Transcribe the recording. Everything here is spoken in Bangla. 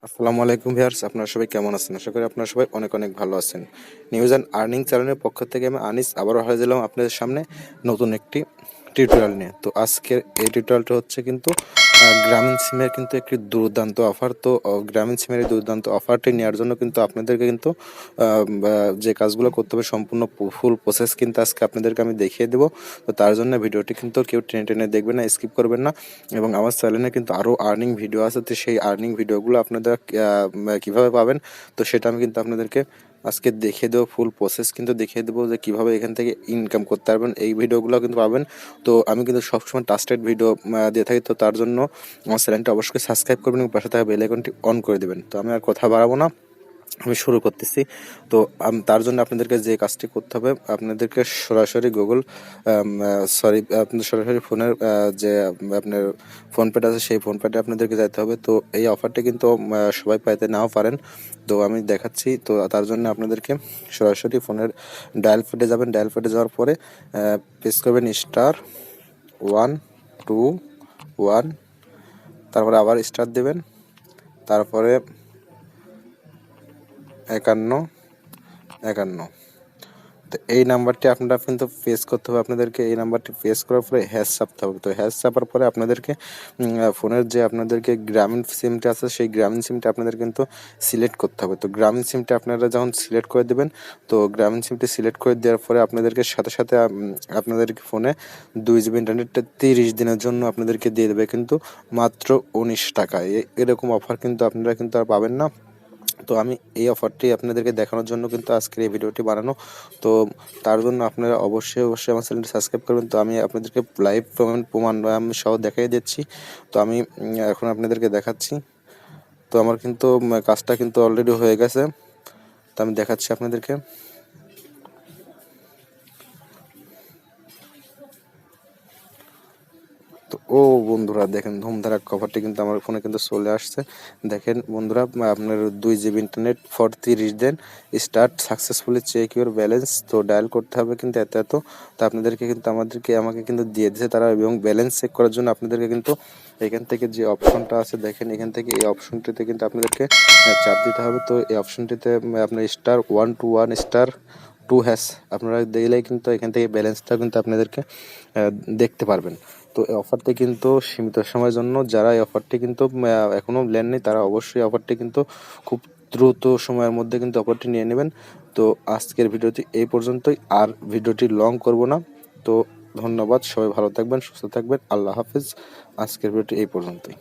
আসসালামু আলাইকুম ভিউয়ার্স, আপনারা সবাই কেমন আছেন? আশা করি আপনারা সবাই অনেক অনেক ভালো আছেন। নিউজ অ্যান্ড আর্নিং চ্যানেলের পক্ষ থেকে আমি আনিস আবারও হাজির হলাম আপনাদের সামনে নতুন একটি টিউটোরিয়াল নিয়ে। তো আজকের এই টিউটোরিয়ালটা হচ্ছে কিন্তু গ্রামীণ সিমের কিন্তু একটি দুর্দান্ত অফার। তো গ্রামীণ সিমের এই দুর্দান্ত অফারটি নেওয়ার জন্য কিন্তু আপনাদেরকে কিন্তু যে কাজগুলো করতে হবে সম্পূর্ণ ফুল প্রসেস কিন্তু আজকে আপনাদেরকে আমি দেখিয়ে দেবো। তো তার জন্য ভিডিওটি কিন্তু কেউ টেনে টেনে দেখবেন না, স্কিপ করবেন না। এবং আমার চ্যানেলে কিন্তু আরও আর্নিং ভিডিও আছে, তো সেই আর্নিং ভিডিওগুলো আপনারা কীভাবে পাবেন, তো সেটা আমি কিন্তু আপনাদেরকে আজকে দেখিয়ে দেবো। ফুল প্রসেস কিন্তু দেখিয়ে দেবো যে কীভাবে এখান থেকে ইনকাম করতে পারবেন, এই ভিডিওগুলো কিন্তু পাবেন। তো আমি কিন্তু সবসময় ট্রাস্টেড ভিডিও দিয়ে থাকি, তো তার জন্য আমার চ্যানেলটা অবশ্যই সাবস্ক্রাইব করবেন এবং পাশে থাকা বেল আইকনটি অন করে দেবেন। তো আমি আর কথা বাড়াবো না, আমি শুরু করতেছি। তো তার জন্য আপনাদেরকে যে কাজটি করতে হবে, আপনাদেরকে সরাসরি গুগল আপনাদের সরাসরি ফোনের যে আপনার ফোনপেটা আছে সেই ফোনপেটা আপনাদেরকে যেতে হবে। তো এই অফারটি কিন্তু সবাই পাইতে নাও পারেন, তো আমি দেখাচ্ছি। তো তার জন্য আপনাদেরকে সরাসরি ফোনের ডায়াল প্যাডে যাবেন। ডায়াল প্যাডে যাওয়ার পরে প্রেস করবেন *121, তারপরে আবার স্টার দেবেন, তারপরে 51 51। তো এই নাম্বারটি আপনারা কিন্তু ফেস করতে হবে আপনাদেরকে। এই নাম্বারটি ফেস করার পরে হ্যাশ চাপতে হবে। তো হ্যাশ চাপার পরে আপনাদেরকে ফোনের যে আপনাদেরকে গ্রামীণ সিমটা আছে সেই গ্রামীণ সিমটা আপনাদের কিন্তু সিলেক্ট করতে হবে। তো গ্রামীণ সিমটা আপনারা যখন সিলেক্ট করে দেবেন, তো গ্রামীণ সিমটি সিলেক্ট করে দেওয়ার পরে আপনাদেরকে সাথে সাথে আপনাদেরকে ফোনে 2 GB ইন্টারনেটটা 30 দিনের জন্য আপনাদেরকে দিয়ে দেবে কিন্তু মাত্র 19 টাকায়। এরকম অফার কিন্তু আপনারা কিন্তু আর পাবেন না। তো আমি এই অফারটি আপনাদেরকে দেখানোর জন্য কিন্তু আজকের এই ভিডিওটি বানানো। তো তার জন্য আপনারা অবশ্যই আমার চ্যানেলটি সাবস্ক্রাইব করবেন। তো আমি আপনাদেরকে লাইভ প্রমাণ আমি সহ দেখাই দিচ্ছি। তো আমি এখন আপনাদেরকে দেখাচ্ছি। তো আমার কিন্তু কাজটা কিন্তু অলরেডি হয়ে গেছে, তো আমি দেখাচ্ছি আপনাদেরকে। তো বন্ধুরা দেখেন, ধুমধারাক কভারটি কিন্তু আমার ফোনে কিন্তু চলে আসছে। দেখেন বন্ধুরা, আপনার 2 GB ইন্টারনেট ফর 30 দিন, start successfully check your balance. তো ডায়াল করতে হবে কিন্তু এত তো আপনাদেরকে কিন্তু আমাকে কিন্তু দিয়ে দিয়েছে তারা। এবং ব্যালেন্স চেক করার জন্য আপনাদেরকে কিন্তু এখান থেকে যে অপশনটা আছে দেখেন, এখান থেকে এই অপশনটিতে কিন্তু আপনাদেরকে চাপ দিতে হবে। তো এই অপশনটিতে আপনার *121*2# আপনারা দিলেই কিন্তু এখান থেকে ব্যালেন্সটা কিন্তু আপনাদেরকে দেখতে পারবেন। তো এই অফারটি কিন্তু সীমিত সময়ের জন্য, যারা এই অফারটি কিন্তু এখনও নেননি তারা অবশ্যই অফারটি কিন্তু খুব দ্রুত সময়ের মধ্যে কিন্তু অফারটি নিয়ে নেবেন। তো আজকের ভিডিওটি এই পর্যন্তই, আর ভিডিওটি লং করব না। তো ধন্যবাদ, সবাই ভালো থাকবেন, সুস্থ থাকবেন, আল্লাহ হাফেজ। আজকের ভিডিওটি এই পর্যন্তই।